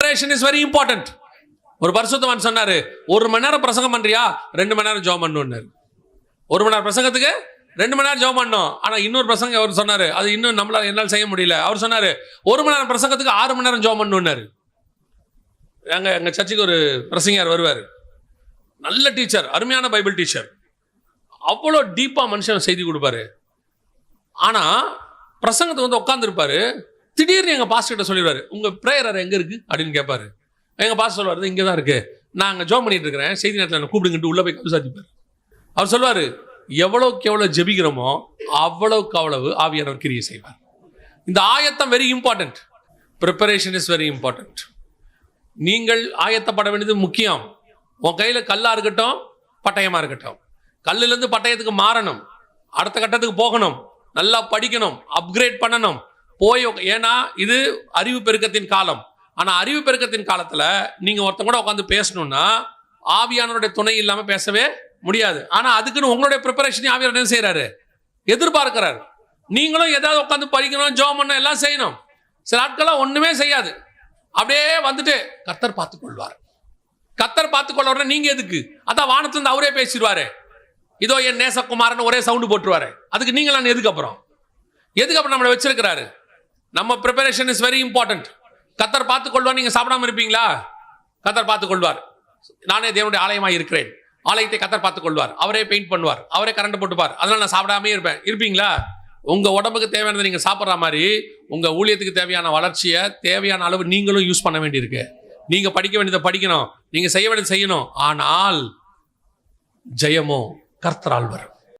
preparation is very important. ஒரு பரிசுத்தவான் சொன்னாரு, 1 மணி நேரம் பிரசங்கம் பண்றியா, 2 மணி நேரம் ஜெபம் பண்ணணும்னாரு. 1 மணி நேரம் பிரசங்கத்துக்கு 2 மணி நேரம் ஜெபம் பண்ணணும். ஆனா இன்னொரு பிரசங்கம் அவர் சொன்னாரு, அது இன்னும் என்னால் செய்ய முடியல. அவர் சொன்னாரு 1 மணி நேரம் பிரசங்கத்துக்கு 6 மணி நேரம் ஜெபம் பண்ணணும்னாரு. எங்க சர்ச்சுக்கு ஒரு பிரசங்கியார் வருவார், நல்ல டீச்சர், அருமையான பைபிள் டீச்சர், அவ்வளோ டீப்பா மனுஷன் செய்தி கொடுப்பாரு. ஆனா பிரசங்கத்துக்கு வந்து உட்காந்துருப்பாரு, திடீர்னு எங்க பாஸ்டர் கிட்ட சொல்லிடுவாரு, உங்க பிரேயர் எங்க இருக்கு அப்படின்னு கேட்பாரு. எங்க பாஸ்டர் சொல்லுவாரு, இங்கே தான் இருக்கு, நான் அங்கே ஜெபம் பண்ணிட்டு இருக்கிறேன், செய்தி நேரத்தில் என்ன கூப்பிடுங்கிட்டு உள்ள போய் விசாரிப்பார். அவர் சொல்லுவாரு, எவ்வளவுக்கு எவ்வளவு ஜெபிக்கிறோமோ அவ்வளவுக்கு அவ்வளவு ஆவியானவர் கிரியை செய்வார். இந்த ஆயத்தம் very important. Preparation is very important. நீங்கள் ஆயத்தப்பட வேண்டியது முக்கியம். உன் கையில கல்லா இருக்கட்டும், பட்டயமா இருக்கட்டும், கல்லிலிருந்து பட்டயத்துக்கு மாறணும், அடுத்த கட்டத்துக்கு போகணும், நல்லா படிக்கணும், அப்கிரேட் பண்ணணும், போய். ஏன்னா இது அறிவு பெருக்கத்தின் காலம். ஆனா அறிவு பெருக்கத்தின் காலத்துல நீங்க ஒருத்தங்க கூட உட்காந்து பேசணும்னா ஆவியானவருடைய துணை இல்லாம பேசவே முடியாது. ஆனா அதுக்குன்னு உங்களுடைய ப்ரிப்பரேஷன் ஆவியானவர் என்ன செய்யறாரு, எதிர்பார்க்கிறாரு. நீங்களும் ஏதாவது உட்காந்து படிக்கணும், ஜெபம் பண்ணணும், எல்லாம் செய்யணும். சில ஆட்கள்லாம் ஒண்ணுமே செய்யாது, அப்படியே வந்துட்டு கர்த்தர் பார்த்துக் கொள்வார். கர்த்தர் பார்த்துக் கொள்வார். நீங்க எதுக்கு? அதான் வானத்துல இருந்து அவரே பேசிடுவாரு, இதோ என் நேசகுமாரன் ஒரே சவுண்டு போட்டுருவாரு. அதுக்கு நீங்களாம் எதுக்கு நம்மளை வச்சிருக்கிறாரு? நம்ம ப்ரிப்பரேஷன் இஸ் வெரி இம்பார்ட்டன்ட். கர்த்தர் பார்த்துக் கொள்வார். நீங்க சாப்பிடாம இருப்பீங்களா? கர்த்தர் பார்த்துக் கொள்வார். நானே தேவனுடைய ஆலயமாக இருக்கிறேன், ஆலயத்தை கர்த்தர் பார்த்துக் கொள்வார். அவரே பெயிண்ட் பண்ணுவார், அவரே கரண்ட் போட்டுப்பார். அதனால நான் சாப்பிடாமே இருப்பீங்களா? உங்க உடம்புக்கு தேவையானதை நீங்க சாப்பிட்ற மாதிரி உங்க ஊழியத்துக்கு தேவையான வளர்ச்சியை தேவையான அளவு நீங்களும் யூஸ் பண்ண வேண்டியிருக்கு. நீங்க படிக்க வேண்டியதை படிக்கணும், நீங்க செய்ய வேண்டியதை செய்யணும். ஆனால் ஜெயமோ கர்த்தரால் வரும்.